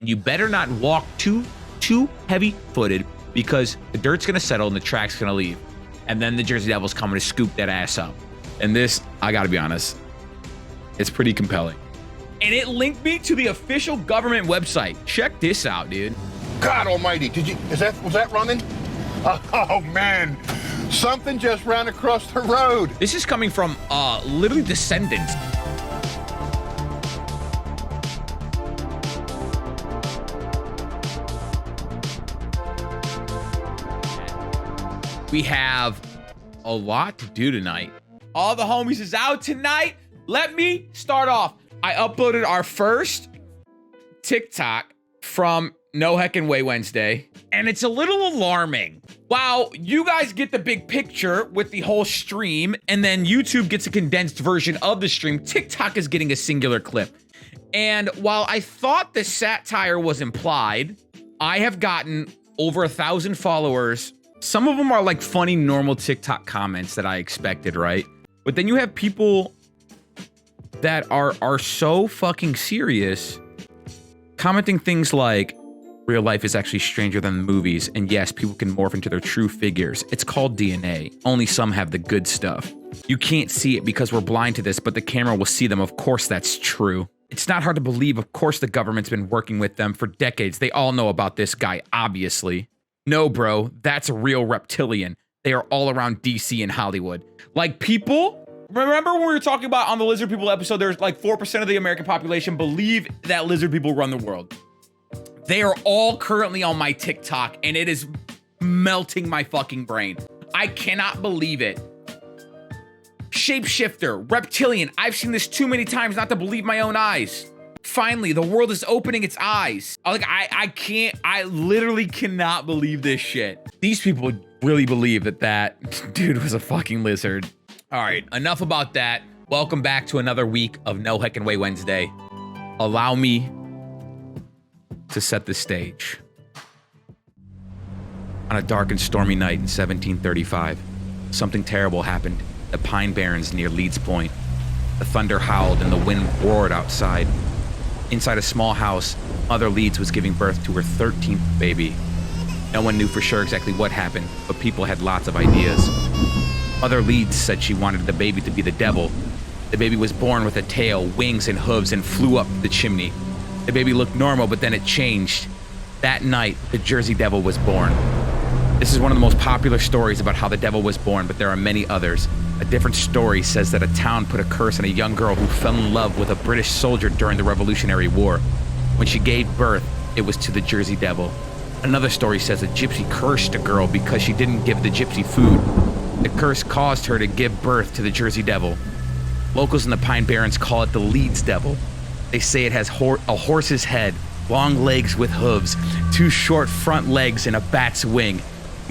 You better not walk too heavy-footed because the dirt's gonna settle and the track's gonna leave. And then the Jersey Devil's coming to scoop that ass up. And this, I gotta be honest, it's pretty compelling. And it linked me to the official government website. Check this out, dude. God almighty, was that running? Oh man, something just ran across the road. This is coming from literally descendants. We have a lot to do tonight. All the homies is out tonight. Let me start off. I uploaded our first TikTok from No Heckin Way Wednesday, and it's a little alarming. Wow, you guys get the big picture with the whole stream, and then YouTube gets a condensed version of the stream. TikTok is getting a singular clip. And while I thought the satire was implied, I have gotten over 1,000 followers. Some of them are like funny, normal TikTok comments that I expected, right? But then you have people that are so fucking serious, commenting things like, real life is actually stranger than the movies, and yes, people can morph into their true figures. It's called DNA. Only some have the good stuff. You can't see it because we're blind to this, but the camera will see them. Of course that's true. It's not hard to believe. Of course the government's been working with them for decades. They all know about this guy, obviously. No, bro, that's a real reptilian. They are all around DC and Hollywood. Like, people, remember when we were talking about on the lizard people episode, there's like 4% of the American population believe that lizard people run the world. They are all currently on my TikTok, and it is melting my fucking brain. I cannot believe it. Shapeshifter, reptilian. I've seen this too many times not to believe my own eyes. Finally, the world is opening its eyes. Like, I literally cannot believe this shit. These people really believe that dude was a fucking lizard. All right, enough about that. Welcome back to another week of No Heckin Way Wednesday. Allow me to set the stage. On a dark and stormy night in 1735, something terrible happened at the Pine Barrens near Leeds Point. The thunder howled and the wind roared outside. Inside a small house, Mother Leeds was giving birth to her 13th baby. No one knew for sure exactly what happened, but people had lots of ideas. Mother Leeds said she wanted the baby to be the devil. The baby was born with a tail, wings, and hooves and flew up the chimney. The baby looked normal, but then it changed. That night, the Jersey Devil was born. This is one of the most popular stories about how the devil was born, but there are many others. A different story says that a town put a curse on a young girl who fell in love with a British soldier during the Revolutionary War. When she gave birth, it was to the Jersey Devil. Another story says a gypsy cursed a girl because she didn't give the gypsy food. The curse caused her to give birth to the Jersey Devil. Locals in the Pine Barrens call it the Leeds Devil. They say it has a horse's head, long legs with hooves, 2 short front legs, and a bat's wing.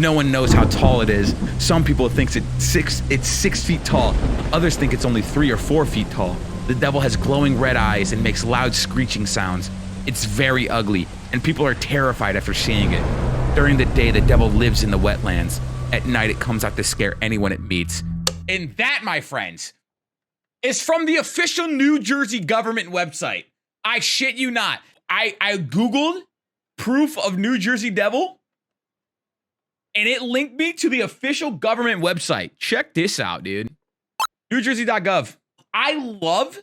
No one knows how tall it is. Some people think it's 6 feet tall. Others think it's only 3 or 4 feet tall. The devil has glowing red eyes and makes loud screeching sounds. It's very ugly, and people are terrified after seeing it. During the day, the devil lives in the wetlands. At night, it comes out to scare anyone it meets. And that, my friends, is from the official New Jersey government website. I shit you not. I Googled proof of New Jersey Devil, and it linked me to the official government website. Check this out, dude. NewJersey.gov. I love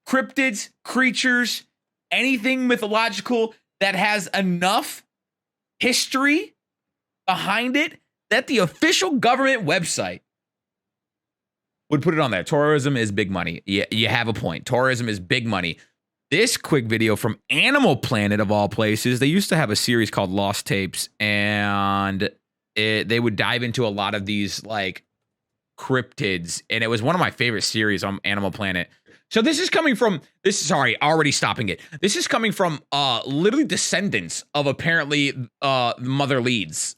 cryptids, creatures, anything mythological that has enough history behind it that the official government website would put it on there. Tourism is big money. Yeah, you have a point. Tourism is big money. This quick video from Animal Planet, of all places, they used to have a series called Lost Tapes, and they would dive into a lot of these like cryptids, and it was one of my favorite series on Animal Planet. So this is coming from already stopping it. This is coming from literally descendants of apparently Mother Leeds.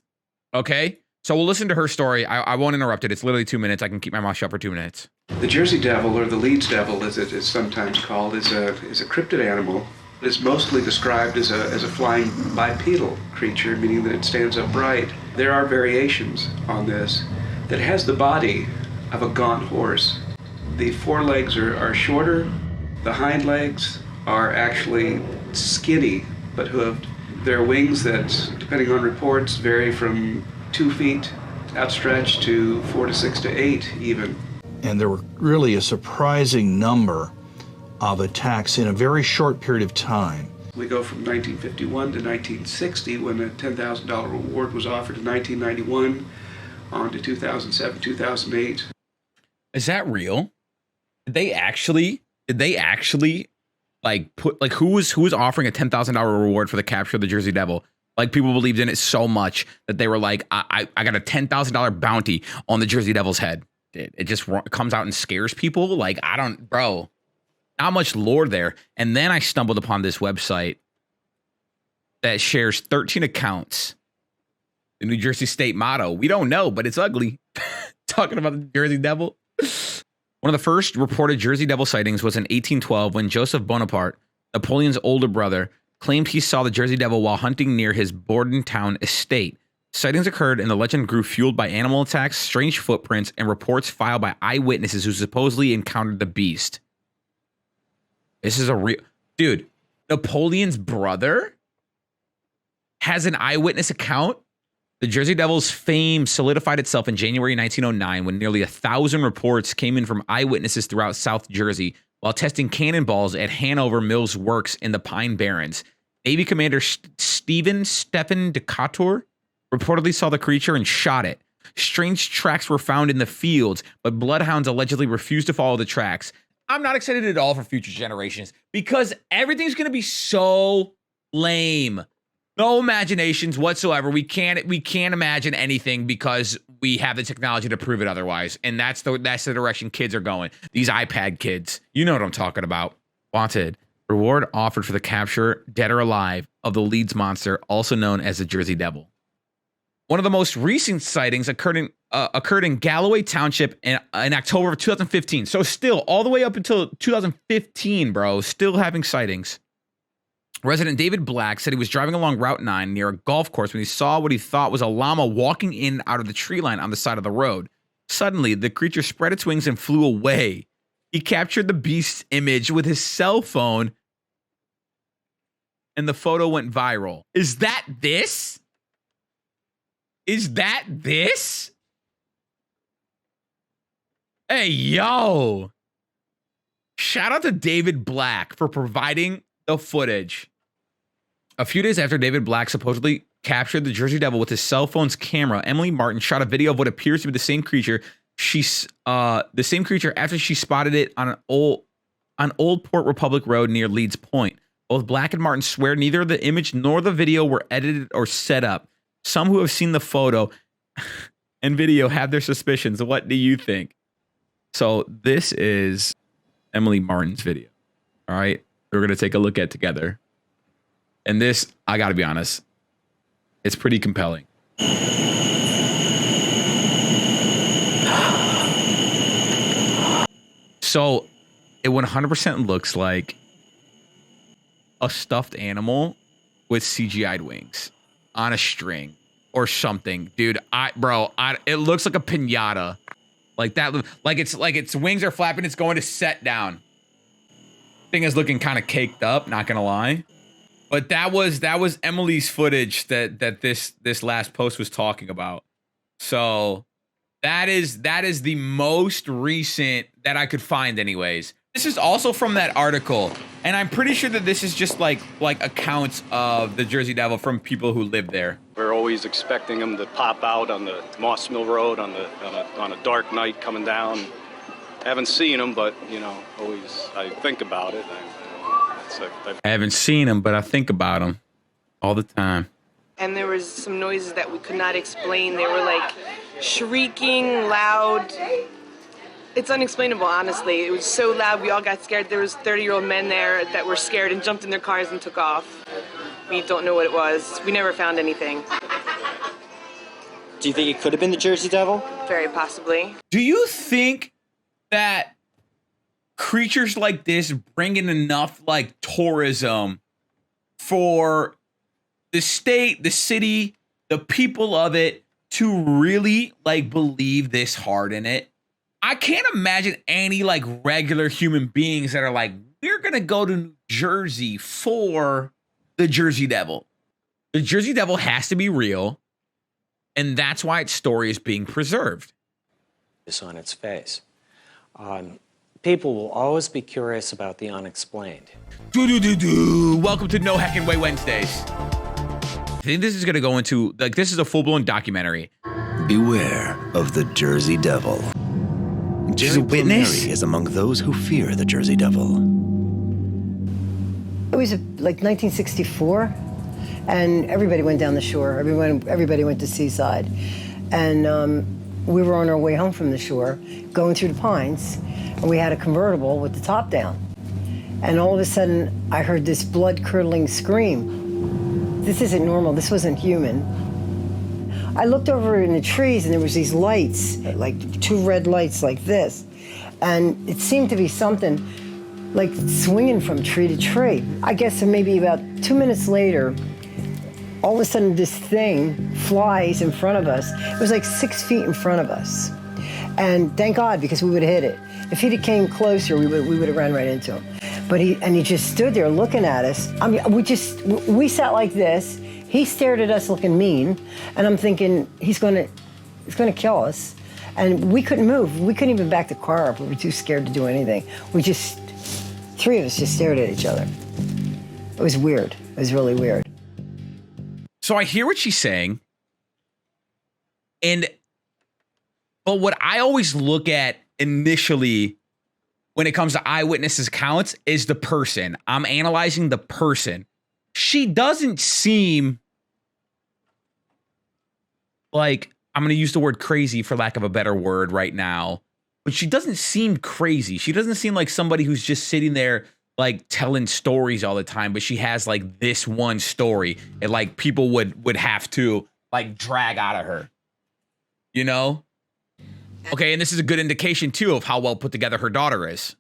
Okay, so we'll listen to her story. I won't interrupt it. It's literally 2 minutes. I can keep my mouth shut for 2 minutes. The Jersey Devil, or the Leeds Devil as it is sometimes called, is a cryptid animal. It is mostly described as a flying bipedal creature, meaning that it stands upright. There are variations on this that has the body of a gaunt horse. The forelegs are shorter. The hind legs are actually skinny but hooved. There are wings that, depending on reports, vary from 2 feet outstretched to 4 to 6 to 8 even. And there were really a surprising number of attacks in a very short period of time. We go from 1951 to 1960 when a $10,000 reward was offered in 1991 on to 2007, 2008. Is that real? Did they actually like put like who was offering a $10,000 reward for the capture of the Jersey Devil? Like people believed in it so much that they were like, I got a $10,000 bounty on the Jersey Devil's head. It just comes out and scares people. Like, I don't, bro, not much lore there. And then I stumbled upon this website that shares 13 accounts. The New Jersey state motto, we don't know, but it's ugly. Talking about the Jersey Devil. One of the first reported Jersey Devil sightings was in 1812 when Joseph Bonaparte, Napoleon's older brother, claimed he saw the Jersey Devil while hunting near his Bordentown estate. Sightings occurred and the legend grew, fueled by animal attacks, strange footprints, and reports filed by eyewitnesses who supposedly encountered the beast. This is a real... Dude, Napoleon's brother has an eyewitness account? The Jersey Devil's fame solidified itself in January 1909 when nearly 1,000 reports came in from eyewitnesses throughout South Jersey while testing cannonballs at Hanover Mills Works in the Pine Barrens. Navy Commander Stephen Decatur reportedly saw the creature and shot it. Strange tracks were found in the fields, but bloodhounds allegedly refused to follow the tracks. I'm not excited at all for future generations because everything's going to be so lame. No imaginations whatsoever. We can't imagine anything because we have the technology to prove it otherwise. And that's the direction kids are going. These iPad kids. You know what I'm talking about. Wanted. Reward offered for the capture, dead or alive, of the Leeds monster, also known as the Jersey Devil. One of the most recent sightings occurred in Galloway Township in October of 2015. So still, all the way up until 2015, bro, still having sightings. Resident David Black said he was driving along Route 9 near a golf course when he saw what he thought was a llama walking in out of the tree line on the side of the road. Suddenly, the creature spread its wings and flew away. He captured the beast's image with his cell phone, and the photo went viral. Is that this? Is that this? Hey, yo. Shout out to David Black for providing the footage. A few days after David Black supposedly captured the Jersey Devil with his cell phone's camera, Emily Martin shot a video of what appears to be the same creature. After she spotted it on Old Port Republic Road near Leeds Point. Both Black and Martin swear neither the image nor the video were edited or set up. Some who have seen the photo and video have their suspicions. What do you think? So this is Emily Martin's video. All right. We're going to take a look at together. And this, I got to be honest, it's pretty compelling. So it 100% looks like a stuffed animal with CGI'd wings on a string or something. Dude, it looks like a piñata. Like that, like its wings are flapping, it's going to set down. Thing is looking kind of caked up, not gonna lie. But that was Emily's footage that this last post was talking about. So that is the most recent that I could find anyways. This is also from that article, and I'm pretty sure that this is just like accounts of the Jersey Devil from people who live there. We're always expecting them to pop out on the Moss Mill Road on a dark night coming down. I haven't seen them, but always I think about it. I haven't seen them, but I think about them all the time. And there was some noises that we could not explain. They were like shrieking, loud. It's unexplainable, honestly. It was so loud, we all got scared. There was 30-year-old men there that were scared and jumped in their cars and took off. We don't know what it was. We never found anything. Do you think it could have been the Jersey Devil? Very possibly. Do you think that creatures like this bring in enough like tourism for the state, the city, the people of it to really like believe this hard in it? I can't imagine any like regular human beings that are like, we're gonna go to New Jersey for the Jersey Devil. The Jersey Devil has to be real, and that's why its story is being preserved. This on its face. People will always be curious about the unexplained. Welcome to No Heckin Way Wednesdays. I think this is going to go into, like, this is a full-blown documentary. Beware of the Jersey Devil. She's a witness? Is among those who fear the Jersey Devil. It was like 1964, and everybody went down the shore. Everybody went to Seaside. And we were on our way home from the shore, going through the pines, and we had a convertible with the top down. And all of a sudden, I heard this blood-curdling scream. This isn't normal. This wasn't human. I looked over in the trees, and there was these lights, like 2 red lights like this. And it seemed to be something like swinging from tree to tree. I guess maybe about 2 minutes later, all of a sudden this thing flies in front of us. It was like 6 feet in front of us. And thank God, because we would have hit it. If he'd have came closer, we would have ran right into him. But he just stood there looking at us. I mean, we sat like this. He stared at us looking mean, and I'm thinking he's gonna kill us. And we couldn't move. We couldn't even back the car up. We were too scared to do anything. 3 of us just stared at each other. It was weird. It was really weird. So I hear what she's saying, but what I always look at initially when it comes to eyewitnesses' accounts is the person. I'm analyzing the person. She doesn't seem like, I'm going to use the word crazy for lack of a better word right now, but she doesn't seem crazy. She doesn't seem like somebody who's just sitting there like telling stories all the time, but she has like this one story and like people would have to like drag out of her, you know? Okay, and this is a good indication too of how well put together her daughter is.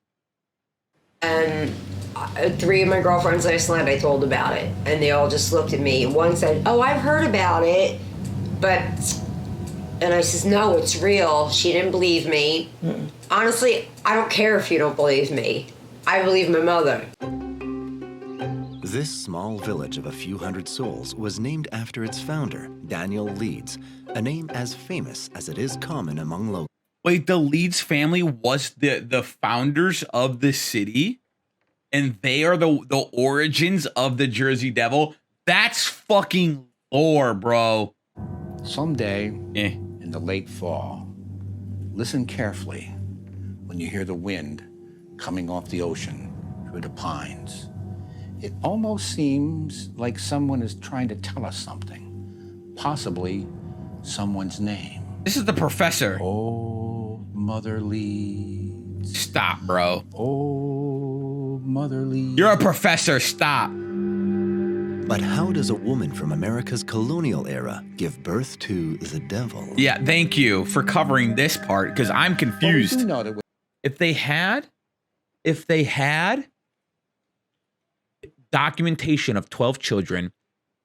And 3 of my girlfriends in Iceland, I told about it, and they all just looked at me. One said, "Oh, I've heard about it, but," and I says, "No, it's real." She didn't believe me. Honestly, I don't care if you don't believe me. I believe my mother. This small village of a few hundred souls was named after its founder, Daniel Leeds, a name as famous as it is common among locals. Wait, the Leeds family was the founders of the city, and they are the origins of the Jersey Devil? That's fucking lore, bro. Someday in the late fall, listen carefully when you hear the wind coming off the ocean through the pines. It almost seems like someone is trying to tell us something, possibly someone's name. This is the professor. Oh, Mother Leeds. Stop, bro. Oh, Mother Leeds. You're a professor. Stop. But how does a woman from America's colonial era give birth to the devil? Yeah, thank you for covering this part, because I'm confused. Well, you know that If they had documentation of 12 children,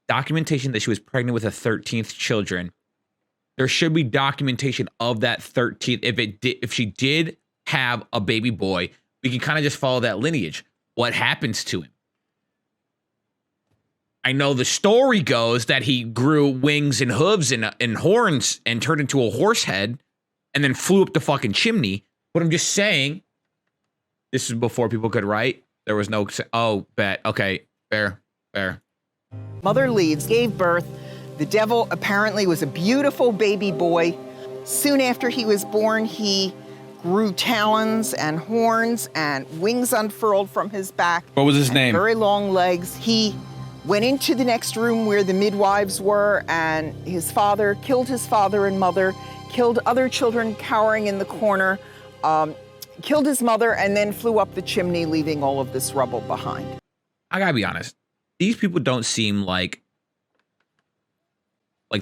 documentation that she was pregnant with a 13th children, there should be documentation of that 13th. If she did have a baby boy, we can kind of just follow that lineage. What happens to him? I know the story goes that he grew wings and hooves and horns and turned into a horse head and then flew up the fucking chimney. But I'm just saying, this is before people could write. There was no, bet. Okay, fair. Mother Leeds gave birth. The devil apparently was a beautiful baby boy. Soon after he was born, he grew talons and horns and wings unfurled from his back. What was his name? Very long legs. He went into the next room where the midwives were, and his father killed his father and mother, killed other children cowering in the corner, killed his mother, and then flew up the chimney, leaving all of this rubble behind. I gotta be honest. These people don't seem like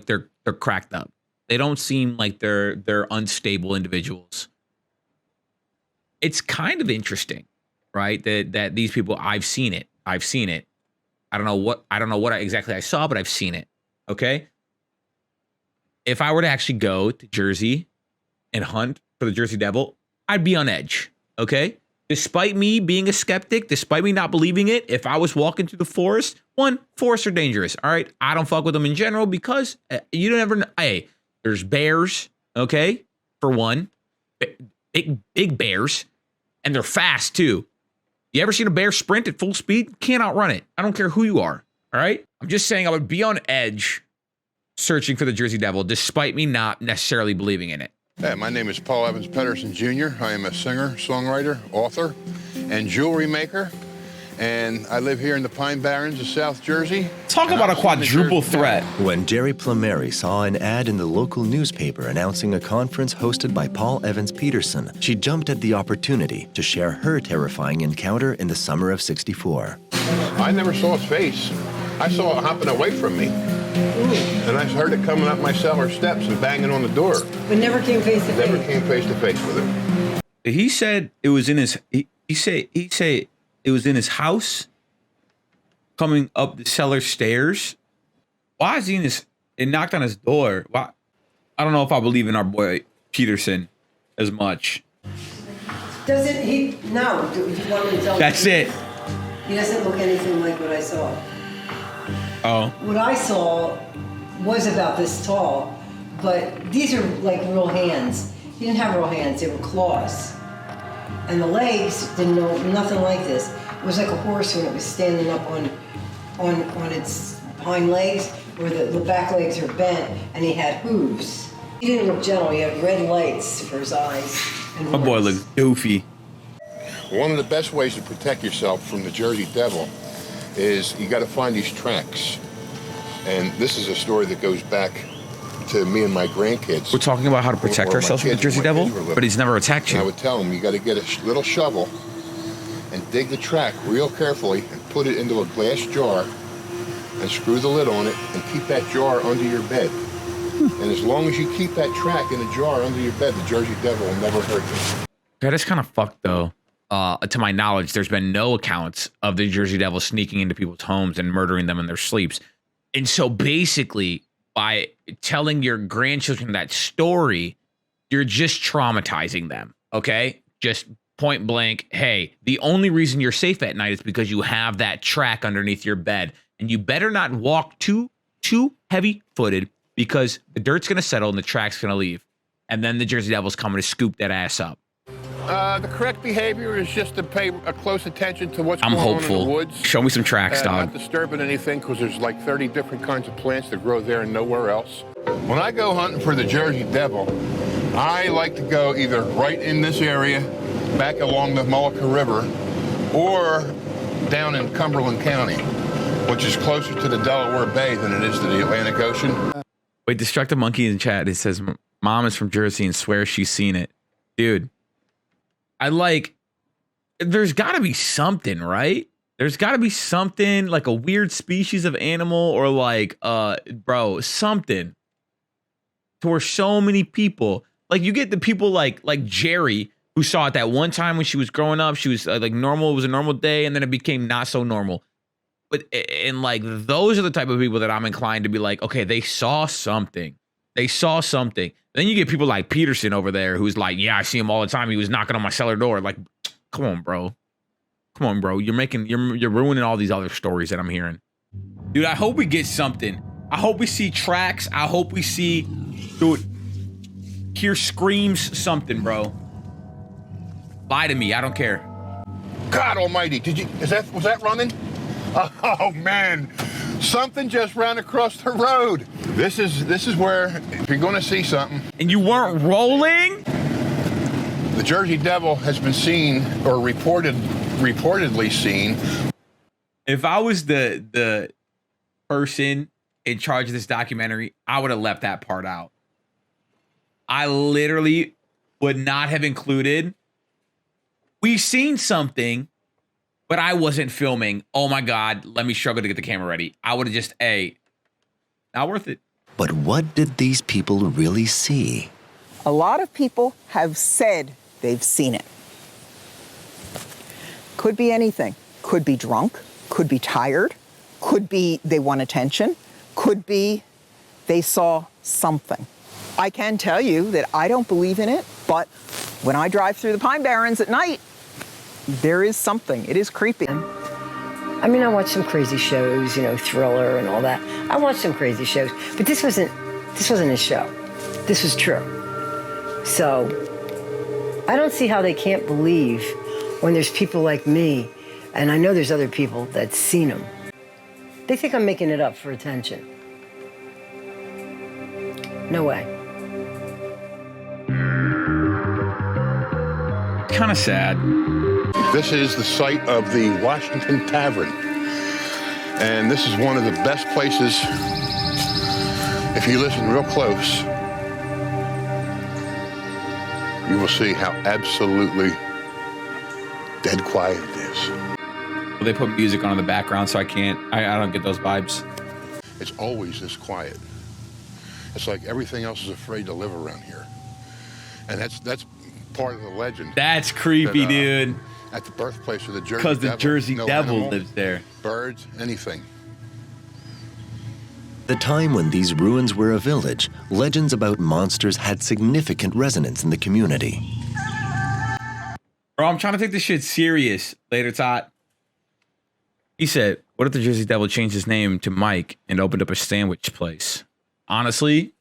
they're cracked up. They don't seem like they're unstable individuals. It's kind of interesting, right? That these people, I've seen it. I don't know what exactly I saw, but I've seen it. Okay. If I were to actually go to Jersey and hunt for the Jersey Devil, I'd be on edge. Okay. Despite me being a skeptic, despite me not believing it, if I was walking through the forest, one, forests are dangerous. All right. I don't fuck with them in general because you don't ever know. Hey, there's bears. Okay. For one, big bears, and they're fast too. You ever seen a bear sprint at full speed? Can't outrun it. I don't care who you are. All right. I'm just saying I would be on edge searching for the Jersey Devil, despite me not necessarily believing in it. Hey, my name is Paul Evans Pedersen Jr. I am a singer, songwriter, author, and jewelry maker. And I live here in the Pine Barrens of South Jersey. Talk about a quadruple threat. When Jerry Plumeri saw an ad in the local newspaper announcing a conference hosted by Paul Evans Pedersen, she jumped at the opportunity to share her terrifying encounter in the summer of '64. I never saw his face. I saw it hopping away from me. And I heard it coming up my cellar steps and banging on the door. But never came face to face. Never came face to face with it. He said it was in his. He said it was in his house, coming up the cellar stairs. Why is he in his? It knocked on his door. Why? I don't know if I believe in our boy Peterson as much. Doesn't he? No. If you want me to tell That's you, it. He doesn't look anything like what I saw. Oh. What I saw was about this tall, but these are like real hands. He didn't have real hands, they were claws. And the legs didn't know nothing like this. It was like a horse when it was standing up on its hind legs, where the back legs are bent, and he had hooves. He didn't look gentle, he had red lights for his eyes. And My boy looks goofy. One of the best ways to protect yourself from the Jersey Devil is you got to find these tracks. And this is a story that goes back to me and my grandkids. We're talking about how to protect ourselves from the Jersey Devil, but he's never attacked you. And I would tell them, you got to get a little shovel and dig the track real carefully and put it into a glass jar and screw the lid on it and keep that jar under your bed. And as long as you keep that track in a jar under your bed, the Jersey Devil will never hurt you. That is kind of fucked, though. To my knowledge, there's been no accounts of the Jersey Devil sneaking into people's homes and murdering them in their sleeps. And so basically, by telling your grandchildren that story, you're just traumatizing them, okay? Just point blank, hey, the only reason you're safe at night is because you have that track underneath your bed. And you better not walk too heavy-footed because the dirt's going to settle and the track's going to leave. And then the Jersey Devil's coming to scoop that ass up. The correct behavior is just to pay a close attention to what's going on in the woods. Show me some tracks, dog. Not disturbing anything, because there's like 30 different kinds of plants that grow there and nowhere else. When I go hunting for the Jersey Devil, I like to go either right in this area, back along the Mullica River, or down in Cumberland County, which is closer to the Delaware Bay than it is to the Atlantic Ocean. Wait, Destructive Monkey in chat, it says, Mom is from Jersey and swears she's seen it. Dude. There's got to be something, right? There's got to be something like a weird species of animal or like, something to where so many people, like you get the people like Jerry who saw it that one time when she was growing up. She was like normal. It was a normal day. And then it became not so normal. But and like those are the type of people that I'm inclined to be like, okay, they saw something. They saw something. Then you get people like Peterson over there who's like, yeah, I see him all the time. He was knocking on my cellar door. Like, come on, bro. Come on, bro. You're ruining all these other stories that I'm hearing. Dude, I hope we get something. I hope we see tracks. I hope we see, dude, hear screams, something, bro. Lie to me. I don't care. God almighty. Was that running? Oh man. Something just ran across the road. This is where, if you're going to see something. And you weren't rolling? The Jersey Devil has been seen, or reportedly seen. If I was the person in charge of this documentary, I would have left that part out. I literally would not have included, we've seen something, but I wasn't filming. Oh my God, let me struggle to get the camera ready. I would have just, not worth it. But what did these people really see? A lot of people have said they've seen it. Could be anything. Could be drunk, could be tired, could be they want attention, could be they saw something. I can tell you that I don't believe in it, but when I drive through the Pine Barrens at night, there is something. It is creepy. I mean, I watched some crazy shows, you know, Thriller and all that. I watched some crazy shows, but this wasn't a show. This was true. So I don't see how they can't believe when there's people like me, and I know there's other people that's seen them. They think I'm making it up for attention. No way. Kind of sad. This is the site of the Washington Tavern. And this is one of the best places, if you listen real close, you will see how absolutely dead quiet it is. Well, they put music on in the background, so I don't get those vibes. It's always this quiet. It's like everything else is afraid to live around here. And that's part of the legend. That's creepy, dude. At the birthplace of the Jersey Devil. Because the Jersey no Devil animal, lives there. Birds, anything. The time when these ruins were a village, legends about monsters had significant resonance in the community. Bro, I'm trying to take this shit serious. Later, Todd. He said, what if the Jersey Devil changed his name to Mike and opened up a sandwich place? Honestly,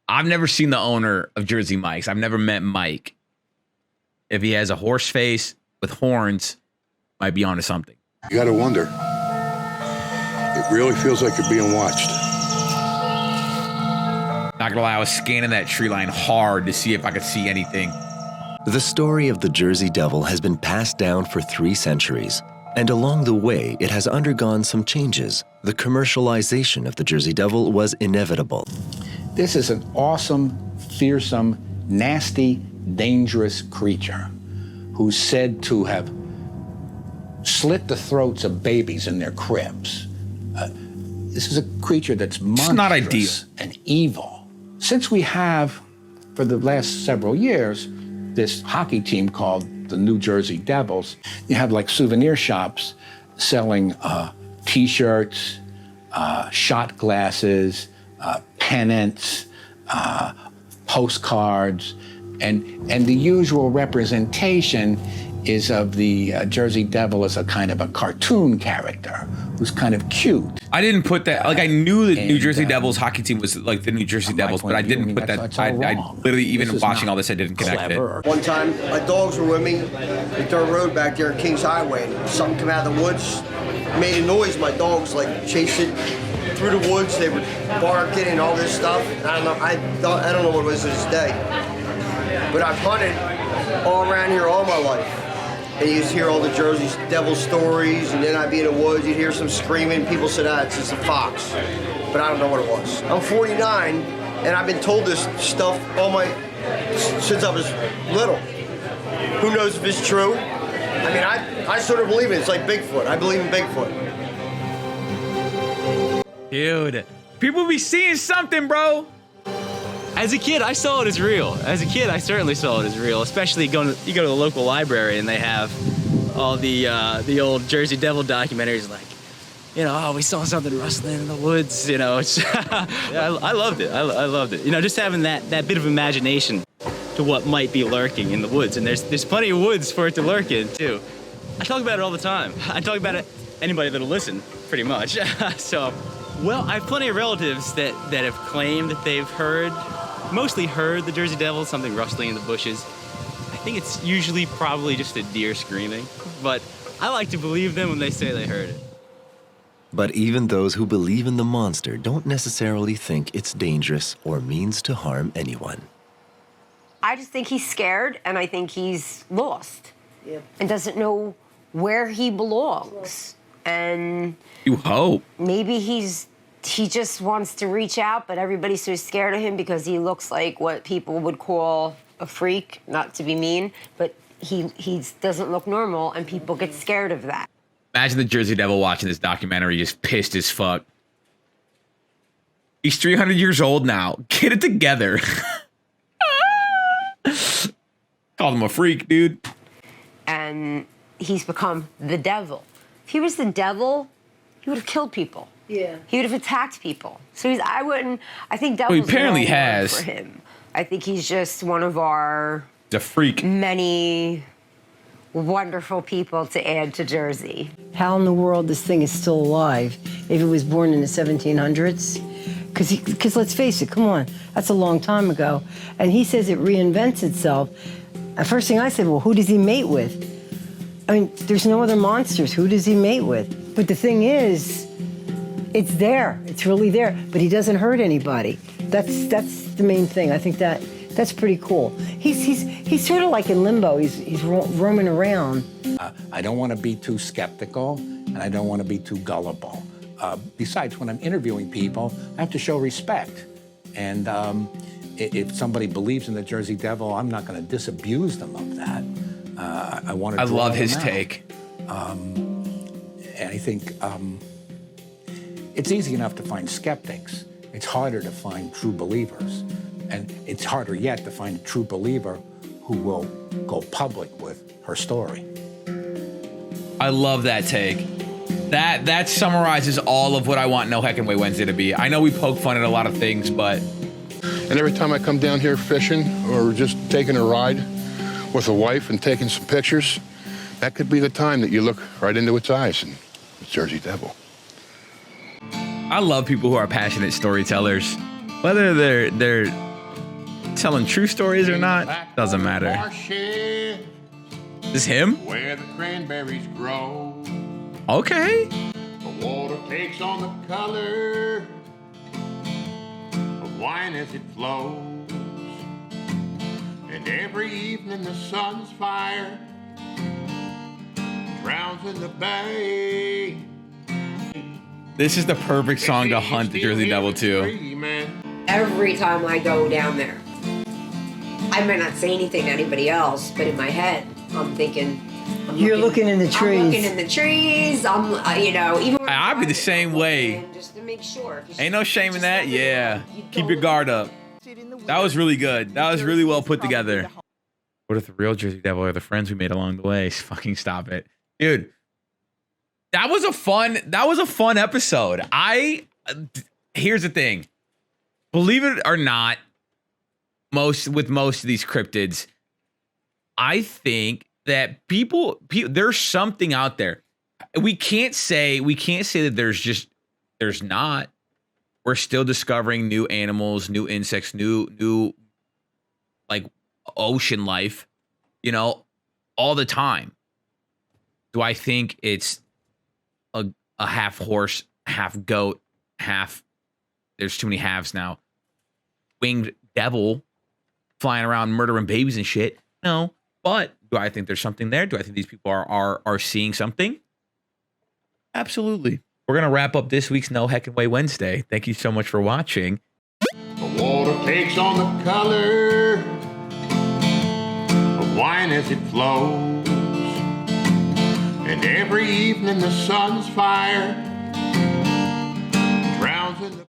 I've never seen the owner of Jersey Mike's. I've never met Mike. If he has a horse face with horns, might be onto something. You gotta wonder. It really feels like you're being watched. Not gonna lie, I was scanning that tree line hard to see if I could see anything. The story of the Jersey Devil has been passed down for 3 centuries, and along the way, it has undergone some changes. The commercialization of the Jersey Devil was inevitable. This is an awesome, fearsome, nasty, dangerous creature who's said to have slit the throats of babies in their cribs. This is a creature that's monstrous not ideal. And evil. Since we have, for the last several years, this hockey team called the New Jersey Devils, you have like souvenir shops selling T-shirts, shot glasses, pennants, postcards, and the usual representation is of the Jersey Devil as a kind of a cartoon character who's kind of cute. I didn't put that, like I knew the New Jersey Devils hockey team was like the New Jersey Devils, but I didn't put that, I literally, even watching all this, I didn't connect it. One time, my dogs were with me, the dirt road back there at Kings Highway, and something came out of the woods, made a noise, my dogs like chased it through the woods, they were barking and all this stuff. I don't know what it was to this day, but I've hunted all around here all my life. And you just hear all the Jersey Devil stories, and then I'd be in the woods, you'd hear some screaming, people said, it's just a fox. But I don't know what it was. I'm 49, and I've been told this stuff since I was little. Who knows if it's true? I mean, I sort of believe it. It's like Bigfoot. I believe in Bigfoot. Dude, people be seeing something, bro. As a kid, I saw it as real. As a kid, I certainly saw it as real. Especially you go to the local library and they have all the old Jersey Devil documentaries, like, you know, oh, we saw something rustling in the woods. You know, it's I loved it. I loved it. You know, just having that bit of imagination to what might be lurking in the woods, and there's plenty of woods for it to lurk in too. I talk about it all the time. I talk about it anybody that'll listen, pretty much. So, well, I have plenty of relatives that have claimed that they've mostly heard the Jersey Devil, something rustling in the bushes. I think it's usually probably just a deer screaming, but I like to believe them when they say they heard it. But even those who believe in the monster don't necessarily think it's dangerous or means to harm anyone. I just think he's scared, and I think he's lost. Yeah. And doesn't know where he belongs. And you hope. Maybe he just wants to reach out, but everybody's so scared of him because he looks like what people would call a freak, not to be mean, but he doesn't look normal, and people get scared of that. Imagine the Jersey Devil watching this documentary, just pissed as fuck. He's 300 years old now. Get it together. Called him a freak, dude. And he's become the devil. If he was the devil, he would have killed people. Yeah. He would have attacked people. So I think devil's he apparently has for him. I think he's just one of our... The freak. Many wonderful people to add to Jersey. How in the world this thing is still alive if it was born in the 1700s? Because let's face it, come on, that's a long time ago. And he says it reinvents itself. The first thing I said, well, who does he mate with? I mean, there's no other monsters. Who does he mate with? But the thing is, it's there. It's really there. But he doesn't hurt anybody. That's the main thing. I think that's pretty cool. He's sort of like in limbo. He's roaming around. I don't want to be too skeptical, and I don't want to be too gullible. Besides, when I'm interviewing people, I have to show respect. And if somebody believes in the Jersey Devil, I'm not going to disabuse them of that. I want to. I love his take. And I think it's easy enough to find skeptics. It's harder to find true believers. And it's harder yet to find a true believer who will go public with her story. I love that take. That summarizes all of what I want No Heckin' Way Wednesday to be. I know we poke fun at a lot of things, but... And every time I come down here fishing or just taking a ride with a wife and taking some pictures, that could be the time that you look right into its eyes and it's Jersey Devil. I love people who are passionate storytellers. Whether they're telling true stories or not, doesn't matter. Is him? Where the cranberries grow. Okay. The water takes on the color of wine as it flows. And every evening the sun's fire drowns in the bay. This is the perfect song to hunt the Jersey Devil to. Every time I go down there, I might not say anything to anybody else, but in my head, I'm thinking... You're looking in the trees. I'm looking in the trees. I'm, even... I'd be the same way. Just to make sure. Ain't no shame in that. Yeah. Keep your guard up. That was really good. That was really well put together. What if the real Jersey Devil are the friends we made along the way? Fucking stop it. Dude. That was a fun episode. Here's the thing. Believe it or not, most of these cryptids, I think that people there's something out there. We can't say that there's not. We're still discovering new animals, new insects, new like ocean life, all the time. Do I think it's a half horse, half goat, half, there's too many halves now, winged devil flying around murdering babies and shit? No. But do I think there's something there? Do I think these people are seeing something? Absolutely. We're going to wrap up this week's No Heckin' Way Wednesday. Thank you so much for watching. The water takes on the color of wine as it flows. And every evening the sun's fire drowns in the...